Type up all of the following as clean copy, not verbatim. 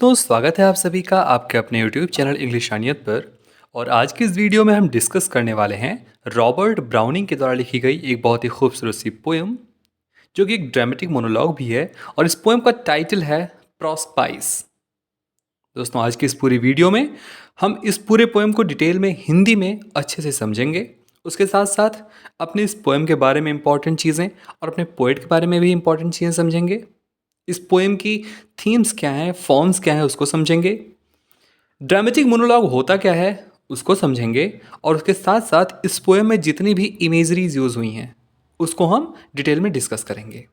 तो स्वागत है आप सभी का आपके अपने YouTube चैनल इंग्लिशानियत पर। और आज की इस वीडियो में हम डिस्कस करने वाले हैं रॉबर्ट ब्राउनिंग के द्वारा लिखी गई एक बहुत ही खूबसूरत सी पोएम, जो कि एक ड्रामेटिक मोनोलॉग भी है। और इस पोएम का टाइटल है प्रोस्पाइस। दोस्तों, आज की इस पूरी वीडियो में हम इस पूरे पोएम को डिटेल में हिंदी में अच्छे से समझेंगे। उसके साथ साथ अपने इस पोएम के बारे में इंपॉर्टेंट चीज़ें और अपने पोएट के बारे में भी इंपॉर्टेंट चीज़ें समझेंगे। इस पोएम की थीम्स क्या हैं, फॉर्म्स क्या हैं, उसको समझेंगे। ड्रामेटिक मोनोलॉग होता क्या है, उसको समझेंगे। और उसके साथ साथ इस पोएम में जितनी भी इमेजरीज यूज़ हुई हैं उसको हम डिटेल में डिस्कस करेंगे।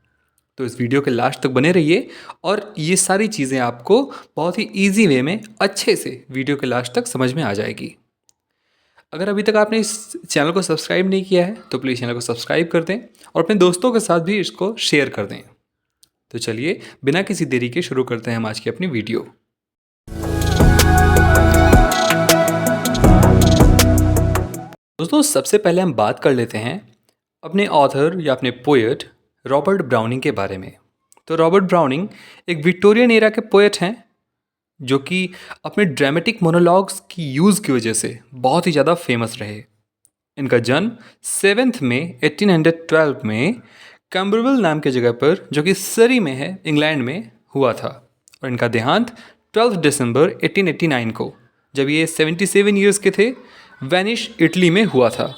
तो इस वीडियो के लास्ट तक बने रहिए और ये सारी चीज़ें आपको बहुत ही ईजी वे में अच्छे से वीडियो के लास्ट तक समझ में आ जाएगी। अगर अभी तक आपने इस चैनल को सब्सक्राइब नहीं किया है तो प्लीज़ चैनल को सब्सक्राइब कर दें और अपने दोस्तों के साथ भी इसको शेयर कर दें। तो चलिए बिना किसी देरी के शुरू करते हैं हम आज की अपनी वीडियो। दोस्तों, सबसे पहले हम बात कर लेते हैं अपने ऑथर या अपने पोएट रॉबर्ट ब्राउनिंग के बारे में। तो रॉबर्ट ब्राउनिंग एक विक्टोरियन एरा के पोएट हैं, जो कि अपने ड्रामेटिक मोनोलॉग्स की यूज़ की वजह से बहुत ही ज़्यादा फेमस रहे। इनका जन्म 7 मई 1812 में कैम्बरवेल नाम की जगह पर, जो कि सरी में है, इंग्लैंड में हुआ था। और इनका देहांत 12 दिसंबर 1889 को, जब ये 77 ईयर्स के थे, वेनिस इटली में हुआ था।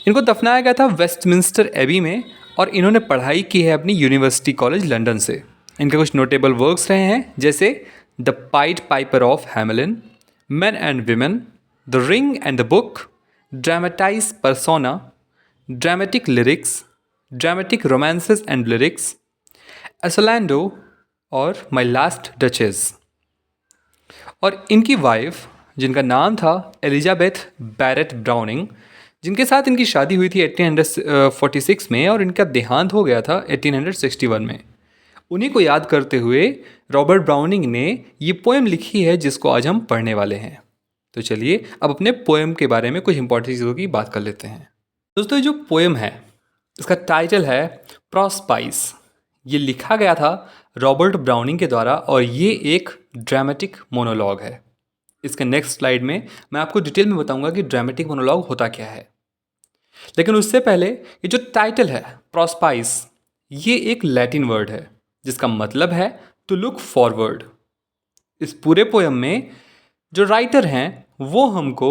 इनको दफनाया गया था वेस्टमिंस्टर एबी में और इन्होंने पढ़ाई की है अपनी यूनिवर्सिटी कॉलेज लंदन से। इनके कुछ नोटेबल वर्क्स रहे हैं, जैसे the Pied Piper of Hamelin, men and women, the ring and the book, dramatis personae, dramatic lyrics, dramatic romances and lyrics, Asolando और माई लास्ट डचेस। और इनकी वाइफ, जिनका नाम था एलिजाबेथ बैरेट ब्राउनिंग, जिनके साथ इनकी शादी हुई थी 1846 में और इनका देहांत हो गया था 1861 में, उन्हीं को याद करते हुए रॉबर्ट ब्राउनिंग ने ये पोएम लिखी है, जिसको आज हम पढ़ने वाले हैं। तो चलिए अब अपने पोएम के बारे में कुछ इंपॉर्टेंट चीज़ों की बात कर लेते हैं। दोस्तों, ये जो पोएम है इसका टाइटल है प्रोस्पाइस। ये लिखा गया था रॉबर्ट ब्राउनिंग के द्वारा और ये एक ड्रामेटिक मोनोलॉग है। इसके नेक्स्ट स्लाइड में मैं आपको डिटेल में बताऊंगा कि ड्रामेटिक मोनोलॉग होता क्या है। लेकिन उससे पहले ये जो टाइटल है प्रोस्पाइस, ये एक लैटिन वर्ड है जिसका मतलब है टू लुक फॉरवर्ड। इस पूरे पोएम में जो राइटर हैं वो हमको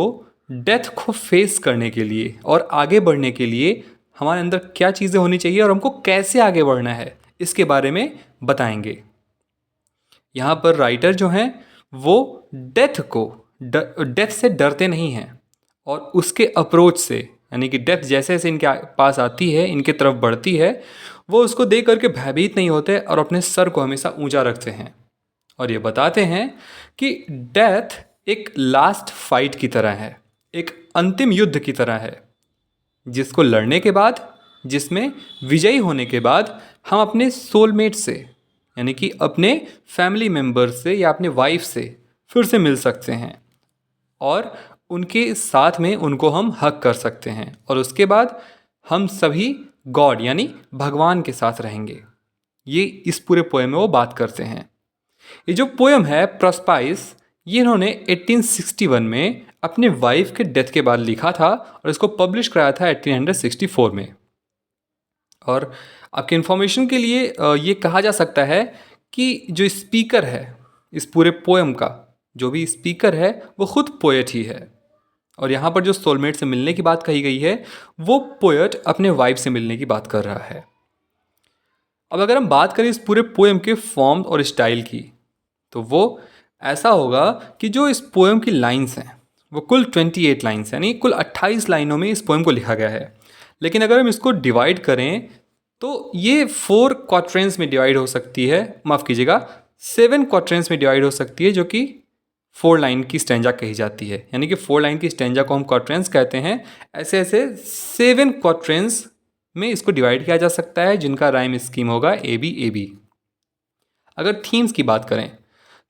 डेथ को फेस करने के लिए और आगे बढ़ने के लिए हमारे अंदर क्या चीज़ें होनी चाहिए और हमको कैसे आगे बढ़ना है, इसके बारे में बताएंगे। यहाँ पर राइटर जो हैं वो डेथ से डरते नहीं हैं और उसके अप्रोच से, यानी कि डेथ जैसे जैसे इनके पास आती है, इनके तरफ बढ़ती है, वो उसको देख करके भयभीत नहीं होते और अपने सर को हमेशा ऊंचा रखते हैं। और ये बताते हैं कि डेथ एक लास्ट फाइट की तरह है, एक अंतिम युद्ध की तरह है, जिसको लड़ने के बाद, जिसमें विजयी होने के बाद हम अपने सोलमेट से, यानी कि अपने फैमिली मेम्बर से या अपने वाइफ से फिर से मिल सकते हैं और उनके साथ में उनको हम हक कर सकते हैं और उसके बाद हम सभी गॉड यानी भगवान के साथ रहेंगे। ये इस पूरे पोएम में वो बात करते हैं। ये जो पोएम है प्रोस्पाइस, ये इन्होंने 1861 में अपने वाइफ के डेथ के बाद लिखा था और इसको पब्लिश कराया था 1864 में। और आपके इन्फॉर्मेशन के लिए ये कहा जा सकता है कि जो स्पीकर है इस पूरे पोएम का, जो भी स्पीकर है वो खुद पोएट ही है। और यहाँ पर जो सोलमेट से मिलने की बात कही गई है वो पोएट अपने वाइफ से मिलने की बात कर रहा है। अब अगर हम बात करें इस पूरे पोएम के फॉर्म और स्टाइल की, तो वो ऐसा होगा कि जो इस पोएम की लाइंस हैं वो कुल 28 लाइंस, यानी कुल 28 लाइनों में इस पोएम को लिखा गया है। लेकिन अगर हम इसको डिवाइड करें तो ये 4 क्वाट्रेंस में डिवाइड हो सकती है, माफ़ कीजिएगा 7 क्वाट्रेंस में डिवाइड हो सकती है, जो कि 4 लाइन की स्टैंजा कही जाती है। यानी कि 4 लाइन की स्टैंजा को हम क्वाट्रेंस कहते हैं। ऐसे ऐसे 7 क्वाट्रेंस में इसको डिवाइड किया जा सकता है, जिनका राइम स्कीम होगा ए बी ए बी। अगर थीम्स की बात करें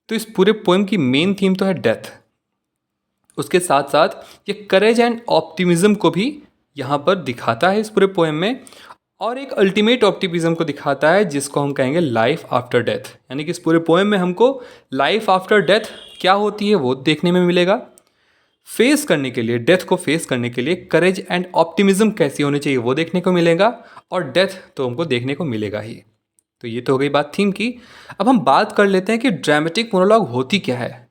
तो इस पूरे पोएम की मेन थीम तो है डेथ। उसके साथ साथ ये करेज एंड ऑप्टिमिज्म को भी यहाँ पर दिखाता है इस पूरे पोएम में। और एक अल्टीमेट ऑप्टिमिज्म को दिखाता है जिसको हम कहेंगे लाइफ आफ्टर डेथ। यानी कि इस पूरे पोएम में हमको लाइफ आफ्टर डेथ क्या होती है वो देखने में मिलेगा। फेस करने के लिए, डेथ को फेस करने के लिए करेज एंड ऑप्टिमिज्म कैसी होनी चाहिए वो देखने को मिलेगा, और डेथ तो हमको देखने को मिलेगा ही। तो ये तो हो गई बात थीम की। अब हम बात कर लेते हैं कि ड्रामेटिक मोनोलॉग होती क्या है।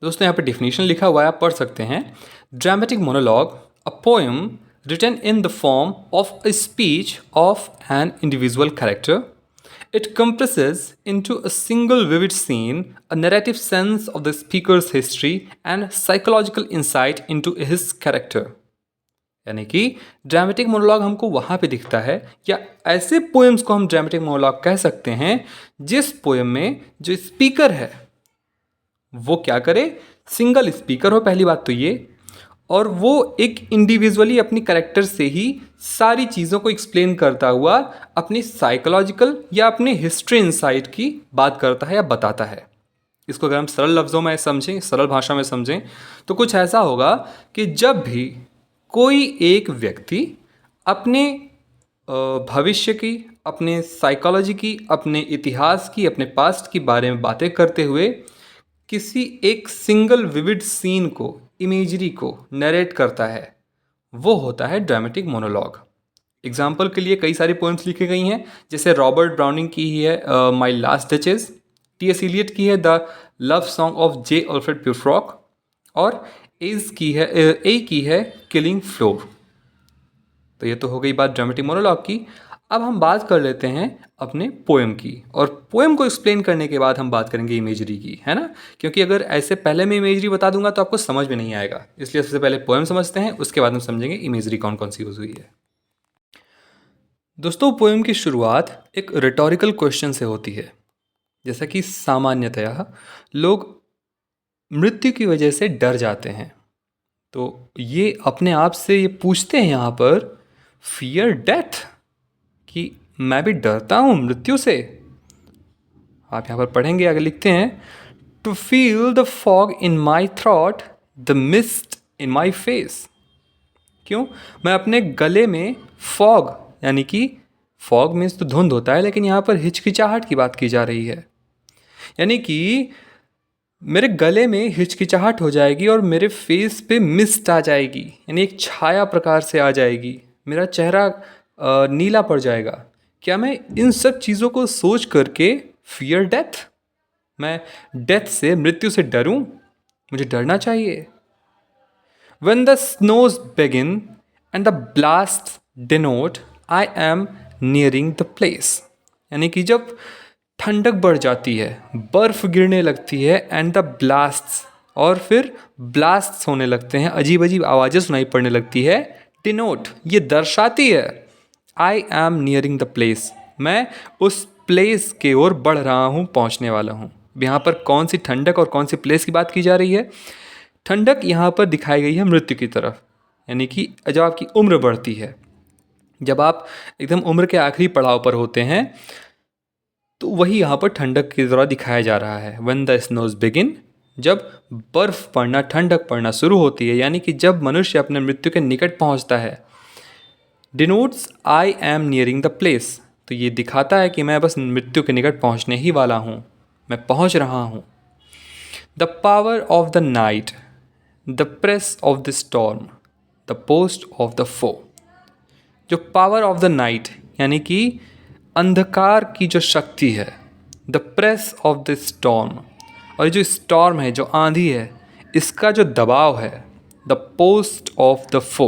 दोस्तों यहाँ पे डिफिनीशन लिखा हुआ है, आप पढ़ सकते हैं। Dramatic monologue, a poem written in the form of a speech of an individual character. It compresses into a single vivid scene a narrative sense of the speaker's history and psychological insight into his character. यानी कि dramatic monologue हमको वहाँ पे दिखता है, या ऐसे poems को हम ड्रामेटिक मोनोलॉग कह सकते हैं जिस पोएम में जो स्पीकर है वो क्या करे, सिंगल स्पीकर हो, पहली बात तो ये, और वो एक इंडिविजुअली अपनी कैरेक्टर से ही सारी चीज़ों को एक्सप्लेन करता हुआ अपनी साइकोलॉजिकल या अपनी हिस्ट्री इंसाइट की बात करता है या बताता है। इसको अगर हम सरल लफ्ज़ों में समझें, सरल भाषा में समझें, तो कुछ ऐसा होगा कि जब भी कोई एक व्यक्ति अपने भविष्य की, अपने साइकोलॉजी की, अपने इतिहास की, अपने पास्ट की बारे में बातें करते हुए किसी एक सिंगल विविड सीन को, इमेजरी को नरेट करता है, वो होता है ड्रामेटिक मोनोलॉग। एग्जाम्पल के लिए कई सारी पोएम्स लिखी गई हैं, जैसे रॉबर्ट ब्राउनिंग की ही है my last duchess, T S. Eliot की है the love song of J. Alfred Prufrock, और ए की है किलिंग फ्लोर। तो ये तो हो गई बात ड्रामेटिक मोनोलॉग की। अब हम बात कर लेते हैं अपने पोएम की, और पोएम को एक्सप्लेन करने के बाद हम बात करेंगे इमेजरी की, है ना। क्योंकि अगर ऐसे पहले मैं इमेजरी बता दूंगा तो आपको समझ में नहीं आएगा, इसलिए सबसे पहले पोएम समझते हैं, उसके बाद हम समझेंगे इमेजरी कौन कौन सी यूज़ हुई है। दोस्तों, पोएम की शुरुआत एक रिटोरिकल क्वेश्चन से होती है। जैसा कि सामान्यतया लोग मृत्यु की वजह से डर जाते हैं, तो ये अपने आप से ये पूछते हैं यहाँ पर, फियर डेथ, कि मैं भी डरता हूँ मृत्यु से। आप यहाँ पर पढ़ेंगे, आगे लिखते हैं, to feel the fog in my throat, the mist in my face. क्यों? मैं अपने गले में फॉग, यानी कि फॉग मीन्स तो धुंध होता है, लेकिन यहाँ पर हिचकिचाहट की बात की जा रही है। यानी कि मेरे गले में हिचकिचाहट हो जाएगी और मेरे फेस पे मिस्ट आ जाएगी, यानी एक छाया प्रकार से आ जाएगी, मेरा चेहरा नीला पड़ जाएगा। क्या मैं इन सब चीज़ों को सोच करके फियर डेथ, मैं डेथ से, मृत्यु से डरूं? मुझे डरना चाहिए। When the snows begin and the blasts denote I am nearing the place, यानी कि जब ठंडक बढ़ जाती है, बर्फ़ गिरने लगती है, एंड द ब्लास्ट्स, और फिर ब्लास्ट्स होने लगते हैं, अजीब अजीब आवाज़ें सुनाई पड़ने लगती है, डिनोट, ये दर्शाती है, I am nearing the place, मैं उस प्लेस के ओर बढ़ रहा हूँ, पहुँचने वाला हूँ। यहाँ पर कौन सी ठंडक और कौन सी प्लेस की बात की जा रही है? ठंडक यहाँ पर दिखाई गई है मृत्यु की तरफ, यानी कि जब आपकी उम्र बढ़ती है, जब आप एकदम उम्र के आखिरी पड़ाव पर होते हैं, तो वही यहाँ पर ठंडक की तरह दिखाया जा रहा है। When the snows begin, जब बर्फ़ पड़ना, ठंडक पड़ना शुरू होती है, यानी कि जब मनुष्य अपने मृत्यु के निकट पहुँचता है। Denotes I am nearing the place, तो ये दिखाता है कि मैं बस मृत्यु के निकट पहुँचने ही वाला हूँ, मैं पहुँच रहा हूँ। The power of the night, the press of the storm, the post of the foe. जो पावर ऑफ द नाइट, यानी कि अंधकार की जो शक्ति है, the press of the storm, और जो स्टॉर्म है, जो आंधी है, इसका जो दबाव है, द पोस्ट ऑफ द फो,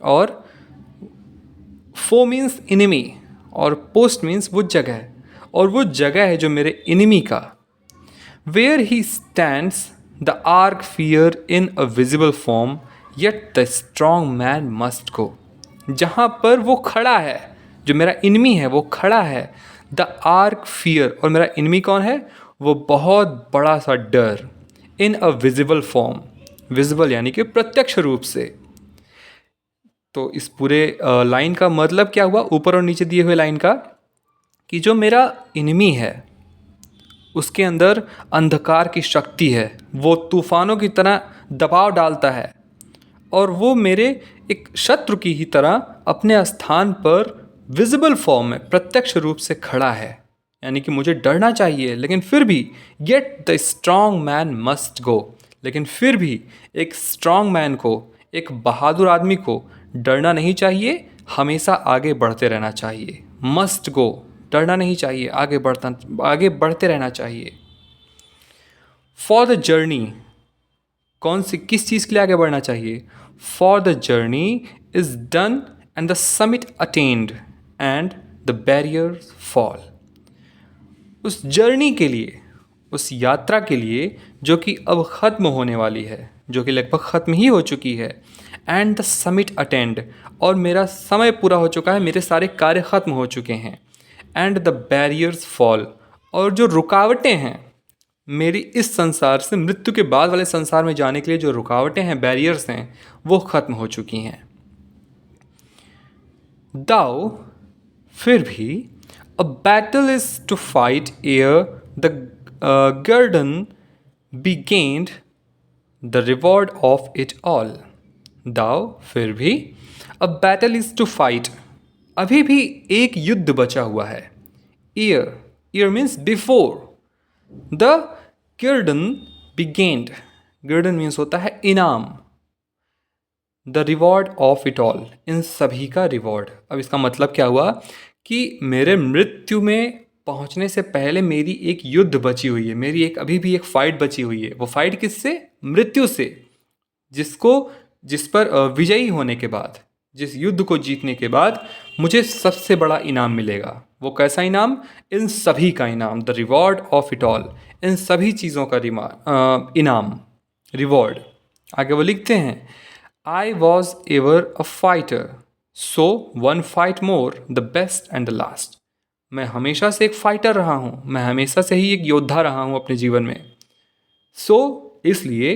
और फो मीन्स इनिमी, और पोस्ट मीन्स वो जगह, और वो जगह है जो मेरे इनिमी का। Where he stands the arch fear in a visible form, yet the strong man must go. जहाँ पर वो खड़ा है, जो मेरा इनमी है वो खड़ा है, द आर्क फियर, और मेरा इनमी कौन है? वो बहुत बड़ा सा डर, इन अ विजिबल फॉर्म, विजिबल यानी कि प्रत्यक्ष रूप से। तो इस पूरे लाइन का मतलब क्या हुआ, ऊपर और नीचे दिए हुए लाइन का, कि जो मेरा इनमी है उसके अंदर अंधकार की शक्ति है, वो तूफानों की तरह दबाव डालता है, और वो मेरे एक शत्रु की ही तरह अपने स्थान पर विजिबल फॉर्म में प्रत्यक्ष रूप से खड़ा है, यानी कि मुझे डरना चाहिए लेकिन फिर भी, yet the strong man must गो, लेकिन फिर भी एक स्ट्रांग मैन को, एक बहादुर आदमी को डरना नहीं चाहिए, हमेशा आगे बढ़ते रहना चाहिए। मस्ट गो, डरना नहीं चाहिए, आगे बढ़ते रहना चाहिए। फॉर द जर्नी, किस चीज़ के लिए आगे बढ़ना चाहिए? For the journey is done and the summit attend and the barriers fall. उस जर्नी के लिए, उस यात्रा के लिए जो कि अब ख़त्म होने वाली है, जो कि लगभग ख़त्म ही हो चुकी है, एंड द समिट अटेंड, और मेरा समय पूरा हो चुका है, मेरे सारे कार्य ख़त्म हो चुके हैं, एंड द बैरियर्स फॉल, और जो रुकावटें हैं मेरी इस संसार से मृत्यु के बाद वाले संसार में जाने के लिए, जो रुकावटें हैं, बैरियर्स हैं, वो ख़त्म हो चुकी हैं। दाओ, फिर भी, a battle is to fight ere the guerdon be gained the reward of it all. दाओ, फिर भी, a battle is to fight, अभी भी एक युद्ध बचा हुआ है। Ere means before, the guerdon be gained, guerdon means होता है इनाम, the reward of it all, इन सभी का रिवॉर्ड। अब इसका मतलब क्या हुआ कि मेरे मृत्यु में पहुंचने से पहले मेरी एक युद्ध बची हुई है, मेरी एक अभी भी एक फाइट बची हुई है। वो फाइट किससे? मृत्यु से, जिस पर विजयी होने के बाद, जिस युद्ध को जीतने के बाद मुझे सबसे बड़ा इनाम मिलेगा। वो कैसा इनाम? इन सभी का इनाम, the reward of it all, इन सभी चीज़ों का इनाम, रिवॉर्ड। आगे वो लिखते हैं, I was ever a fighter, so one fight more, the best and the last. मैं हमेशा से एक फाइटर रहा हूँ, मैं हमेशा से ही एक योद्धा रहा हूँ अपने जीवन में। इसलिए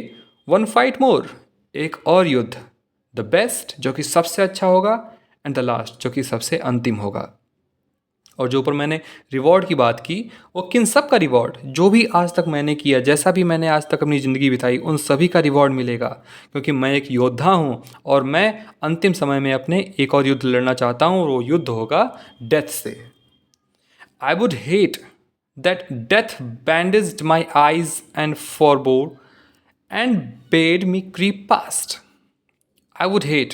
वन फाइट मोर, एक और युद्ध, द बेस्ट, जो कि सबसे अच्छा होगा, एंड द लास्ट, जो कि सबसे अंतिम होगा। और जो ऊपर मैंने रिवॉर्ड की बात की, वो किन सब का रिवॉर्ड? जो भी आज तक मैंने किया, जैसा भी मैंने आज तक अपनी ज़िंदगी बिताई, उन सभी का रिवॉर्ड मिलेगा, क्योंकि मैं एक योद्धा हूँ और मैं अंतिम समय में अपने एक और युद्ध लड़ना चाहता हूँ, और वो युद्ध होगा डेथ से। I would hate that death bandaged my eyes and forbore and bade me creep past. I would hate,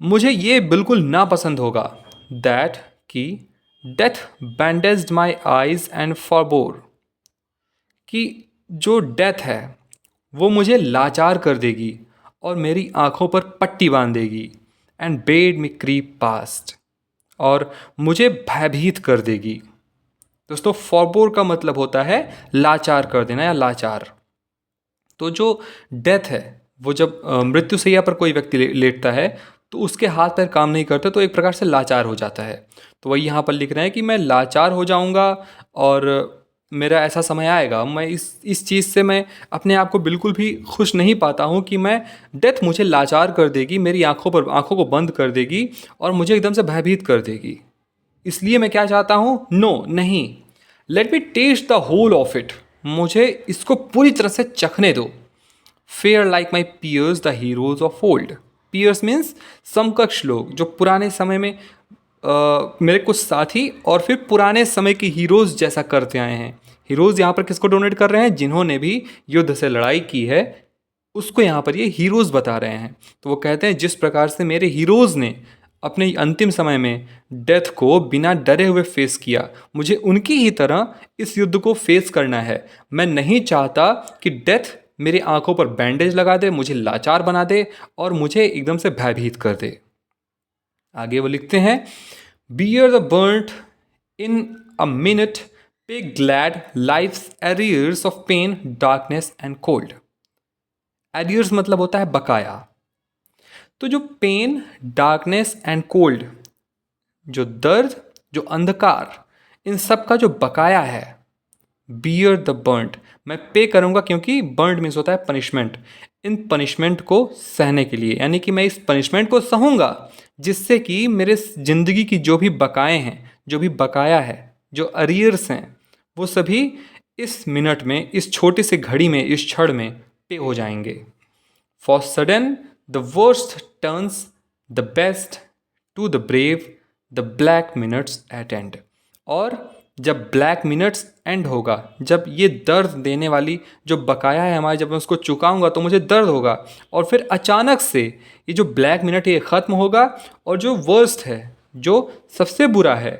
मुझे ये बिल्कुल नापसंद होगा, दैट, कि death bandaged my eyes and forbore, कि जो डेथ है वो मुझे लाचार कर देगी और मेरी आंखों पर पट्टी बांध देगी, and bade me creep past, और मुझे भयभीत कर देगी। दोस्तों, फॉरबोर का मतलब होता है लाचार कर देना या लाचार। तो जो डेथ है, वो जब मृत्यु शैया पर कोई व्यक्ति लेटता है तो उसके हाथ पैर काम नहीं करते, तो एक प्रकार से लाचार हो जाता है। तो वही यहाँ पर लिख रहे हैं कि मैं लाचार हो जाऊँगा और मेरा ऐसा समय आएगा, मैं इस चीज़ से मैं अपने आप को बिल्कुल भी खुश नहीं पाता हूँ कि मैं, डेथ मुझे लाचार कर देगी, मेरी आँखों को बंद कर देगी और मुझे एकदम से भयभीत कर देगी। इसलिए मैं क्या चाहता हूँ? नो, नहीं, let me taste the whole of it, मुझे इसको पूरी तरह से चखने दो। Fare like my peers the heroes of old. Peers means समकक्ष लोग, जो पुराने समय में मेरे कुछ साथी और फिर पुराने समय के हीरोज़ जैसा करते आए हैं। हीरोज़ यहाँ पर किसको डोनेट कर रहे हैं? जिन्होंने भी युद्ध से लड़ाई की है, उसको यहाँ पर ये हीरोज़ बता रहे हैं। तो वो कहते हैं जिस प्रकार से मेरे हीरोज़ ने अपने अंतिम समय में डेथ को बिना डरे हुए फेस किया, मुझे उनकी ही तरह इस युद्ध को फेस करना है। मैं नहीं चाहता कि डेथ मेरी आंखों पर बैंडेज लगा दे, मुझे लाचार बना दे और मुझे एकदम से भयभीत कर दे। आगे वो लिखते हैं, bear the brunt in a minute, pay glad life's arrears of pain, darkness and cold. Arrears मतलब होता है बकाया। तो जो पेन, डार्कनेस एंड कोल्ड, जो दर्द, जो अंधकार, इन सब का जो बकाया है, बियर द बर्nt, मैं पे करूँगा, क्योंकि बर्nt मीन्स होता है पनिशमेंट, इन पनिशमेंट को सहने के लिए, यानी कि मैं इस पनिशमेंट को सहूँगा जिससे कि मेरे ज़िंदगी की जो भी बकाए हैं, जो भी बकाया है, जो अरियर्स हैं, वो सभी इस मिनट में, इस छोटी सी घड़ी में, इस क्षण में पे हो जाएंगे। For sudden the worst turns the best to the brave, the black minute's at end. और जब ब्लैक मिनट्स एंड होगा, जब ये दर्द देने वाली जो बकाया है हमारी, जब मैं उसको चुकाऊंगा तो मुझे दर्द होगा, और फिर अचानक से ये जो ब्लैक मिनट है ये ख़त्म होगा, और जो वर्स्ट है, जो सबसे बुरा है,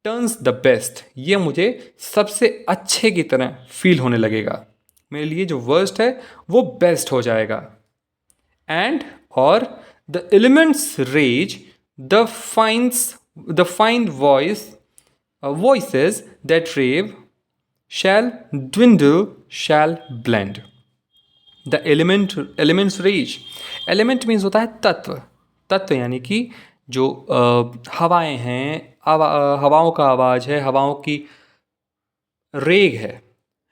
टर्न्स द बेस्ट, ये मुझे सबसे अच्छे की तरह फील होने लगेगा। मेरे लिए जो वर्स्ट है वो बेस्ट हो जाएगा। एंड और the elements rage, the fine voices that rave shall dwindle, shall blend. The elements rage. Element means होता है तत्व। तत्व यानी कि जो हवाएं हैं, हवाओं का आवाज़ है, हवाओं की रेग है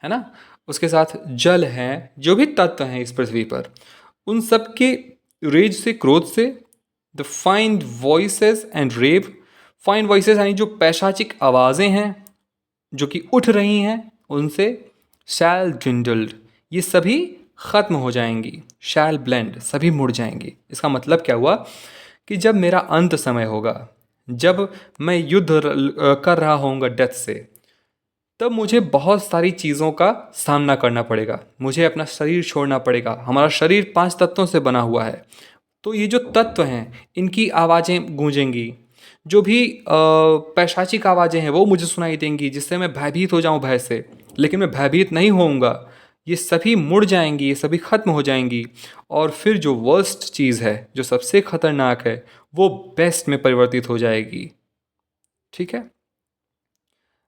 ना, उसके साथ जल है, जो भी तत्व हैं इस पृथ्वी पर, उन सब के रेज से, क्रोध से, the fine voices and rave, fine voices यानी जो पैशाचिक आवाज़ें हैं जो कि उठ रही हैं, उनसे शैल ड्विंडल्ड, ये सभी ख़त्म हो जाएंगी, शैल ब्लेंड, सभी मुड़ जाएंगी। इसका मतलब क्या हुआ कि जब मेरा अंत समय होगा, जब मैं युद्ध कर रहा होऊंगा डेथ से, तब मुझे बहुत सारी चीज़ों का सामना करना पड़ेगा, मुझे अपना शरीर छोड़ना पड़ेगा। हमारा शरीर 5 तत्वों से बना हुआ है, तो ये जो तत्व हैं इनकी आवाज़ें गूंजेंगी, जो भी पैशाचिक आवाज़ें हैं वो मुझे सुनाई देंगी, जिससे मैं भयभीत हो जाऊं भय से, लेकिन मैं भयभीत नहीं होऊंगा। ये सभी मुड़ जाएंगी, ये सभी ख़त्म हो जाएंगी, और फिर जो वर्स्ट चीज़ है, जो सबसे ख़तरनाक है, वो बेस्ट में परिवर्तित हो जाएगी। ठीक है,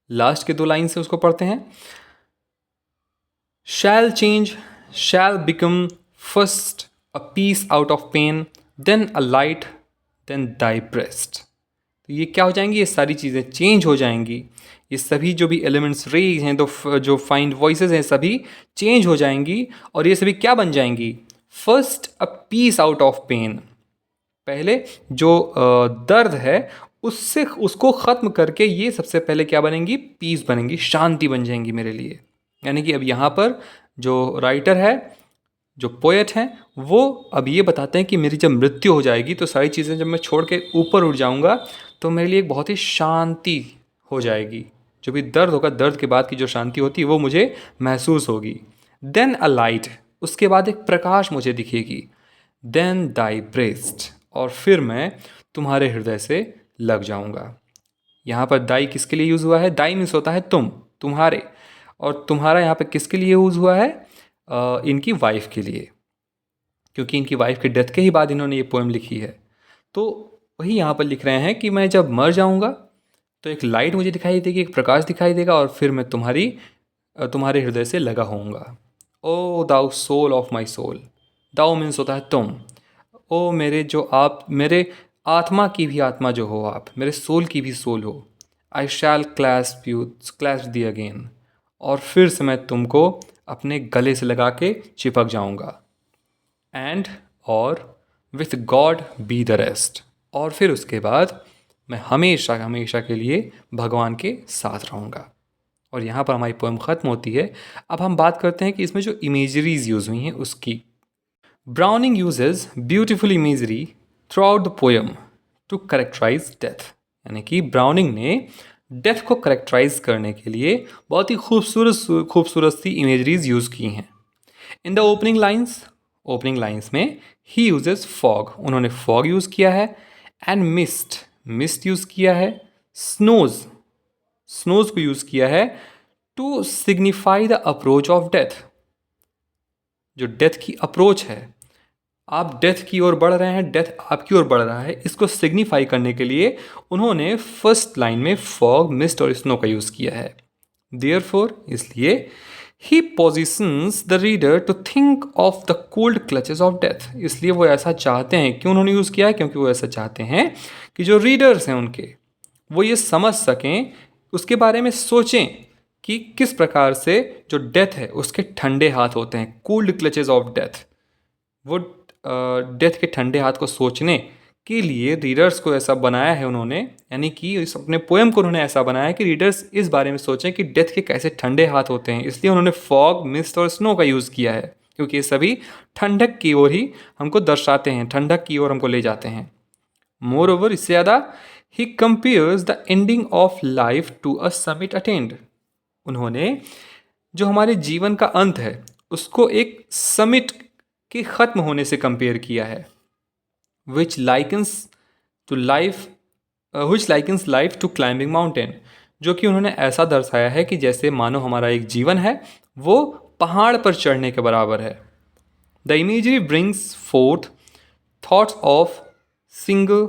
लास्ट के 2 लाइन से उसको पढ़ते हैं। Shall change, shall become first a peace out of pain, then a light, then thy breast. तो ये क्या हो जाएंगी, ये सारी चीज़ें चेंज हो जाएंगी। ये सभी जो भी एलिमेंट्स रेज हैं, तो जो फाइंड वॉइसेस हैं, सभी चेंज हो जाएंगी, और ये सभी क्या बन जाएंगी, first a peace out of pain. पहले जो दर्द है उससे, उसको ख़त्म करके ये सबसे पहले क्या बनेंगी, पीस बनेंगी, शांति बन जाएंगी मेरे लिए। यानी कि अब यहाँ पर जो राइटर है, जो पोएट हैं, वो अब ये बताते हैं कि मेरी जब मृत्यु हो जाएगी तो सारी चीज़ें जब मैं छोड़ के ऊपर उठ जाऊँगा, तो मेरे लिए एक बहुत ही शांति हो जाएगी। जो भी दर्द होगा, दर्द के बाद की जो शांति होती है वो मुझे महसूस होगी। देन अ लाइट, उसके बाद एक प्रकाश मुझे दिखेगी। देन दाई ब्रेस्ट, और फिर मैं तुम्हारे हृदय से लग जाऊँगा। यहाँ पर दाई किसके लिए यूज़ हुआ है, दाई मीन्स होता है तुम, तुम्हारे, और तुम्हारा यहाँ पर किसके लिए यूज़ हुआ है, इनकी वाइफ के लिए, क्योंकि इनकी वाइफ के डेथ के ही बाद इन्होंने ये पोएम लिखी है। तो वही यहाँ पर लिख रहे हैं कि मैं जब मर जाऊँगा तो एक लाइट मुझे दिखाई देगी, एक प्रकाश दिखाई देगा, और फिर मैं तुम्हारे हृदय से लगा होऊंगा। O thou soul of my soul, thou means होता है तुम, ओ मेरे जो आप, मेरे आत्मा की भी आत्मा जो हो आप, मेरे सोल की भी सोल हो। I shall clasp you, clasp thee again, और फिर से मैं तुमको अपने गले से लगा के चिपक जाऊंगा। एंड और with God be the rest, और फिर उसके बाद मैं हमेशा हमेशा के लिए भगवान के साथ रहूँगा। और यहाँ पर हमारी पोएम ख़त्म होती है। अब हम बात करते हैं कि इसमें जो इमेजरीज यूज़ हुई हैं उसकी। Browning uses beautiful imagery throughout the poem to characterise death, यानी कि ब्राउनिंग ने डेथ को करेक्टराइज करने के लिए बहुत ही खूबसूरत सी इमेजरीज यूज़ की हैं। इन द ओपनिंग लाइन्स में ही यूजेस फॉग, उन्होंने फॉग यूज़ किया है, एंड मिस्ट यूज़ किया है, स्नोज को यूज़ किया है, to signify the approach of death, जो डेथ की अप्रोच है, आप डेथ की ओर बढ़ रहे हैं, डेथ आपकी ओर बढ़ रहा है, इसको सिग्निफाई करने के लिए उन्होंने फर्स्ट लाइन में फॉग, मिस्ट और स्नो का यूज़ किया है। देयरफॉर, इसलिए ही positions the reader to think of the cold clutches of death, इसलिए वो ऐसा चाहते हैं, क्यों उन्होंने यूज़ किया है, क्योंकि वो ऐसा चाहते हैं कि जो रीडर्स हैं उनके, वो ये समझ सकें, उसके बारे में सोचें कि किस प्रकार से जो डेथ है उसके ठंडे हाथ होते हैं, कोल्ड क्लचेस ऑफ डेथ। वो डेथ के ठंडे हाथ को सोचने के लिए रीडर्स को ऐसा बनाया है उन्होंने, यानी कि इस अपने पोएम को उन्होंने ऐसा बनाया है कि रीडर्स इस बारे में सोचें कि डेथ के कैसे ठंडे हाथ होते हैं। इसलिए उन्होंने फॉग, मिस्ट और स्नो का यूज़ किया है, क्योंकि ये सभी ठंडक की ओर ही हमको दर्शाते हैं, ठंडक की ओर हमको ले जाते हैं। मोर ओवर, इससे ज़्यादा he compares the ending of life to a summit attend. उन्होंने जो हमारे जीवन का अंत है उसको एक समिट के ख़त्म होने से कंपेयर किया है। Which likens to life which likens life to climbing mountain, जो कि उन्होंने ऐसा दर्शाया है कि जैसे मानो हमारा एक जीवन है वो पहाड़ पर चढ़ने के बराबर है। The imagery brings forth thoughts of single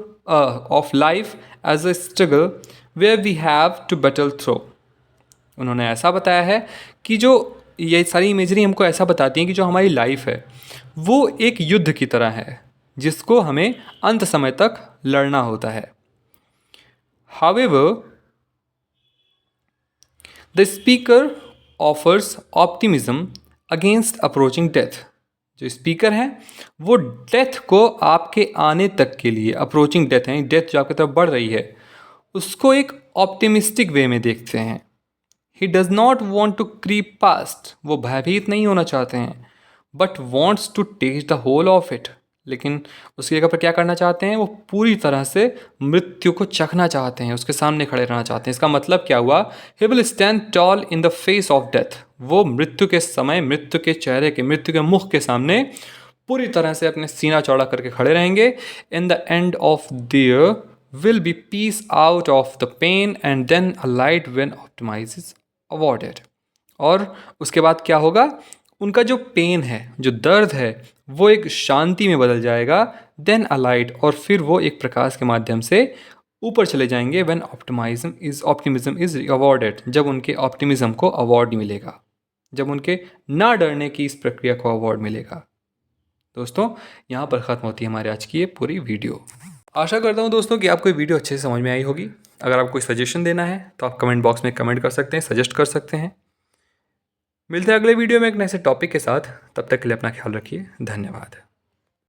of life as a struggle where we have to battle through. उन्होंने ऐसा बताया है कि जो ये सारी इमेजरी हमको ऐसा बताती हैं कि जो हमारी लाइफ है वो एक युद्ध की तरह है जिसको हमें अंत समय तक लड़ना होता है। However, the speaker offers optimism against approaching death। जो स्पीकर हैं वो डेथ को आपके आने तक के लिए, अप्रोचिंग डेथ है, डेथ जो आपकी तरफ बढ़ रही है, उसको एक ऑप्टिमिस्टिक वे में देखते हैं। He does not want to creep past, वो भयभीत नहीं होना चाहते हैं, but wants to taste the whole of it, लेकिन उसकी जगह पर क्या करना चाहते हैं, वो पूरी तरह से मृत्यु को चखना चाहते हैं, उसके सामने खड़े रहना चाहते हैं। इसका मतलब क्या हुआ, he will stand toll in the face of death. वो मृत्यु के समय, मृत्यु के चेहरे के, मृत्यु के मुख के सामने पूरी तरह से अपने सीना चौड़ा करके खड़े रहेंगे। In the end of there will be peace out of the pain and then a light when optimise awarded. और उसके बाद क्या होगा, उनका जो पेन है, जो दर्द है, वो एक शांति में बदल जाएगा, देन अ लाइट, और फिर वो एक प्रकाश के माध्यम से ऊपर चले जाएंगे। व्हेन ऑप्टिमिज्म इज अवॉर्डेड, जब उनके ऑप्टिमिज्म को अवार्ड मिलेगा, जब उनके ना डरने की इस प्रक्रिया को अवार्ड मिलेगा। दोस्तों, यहाँ पर ख़त्म होती है हमारे आज की ये पूरी वीडियो। आशा करता हूँ दोस्तों कि आपको ये वीडियो अच्छे से समझ में आई होगी। अगर आपको कोई सजेशन देना है तो आप कमेंट बॉक्स में कमेंट कर सकते हैं, सजेस्ट कर सकते हैं। मिलते हैं अगले वीडियो में एक नए से टॉपिक के साथ। तब तक के लिए अपना ख्याल रखिए। धन्यवाद।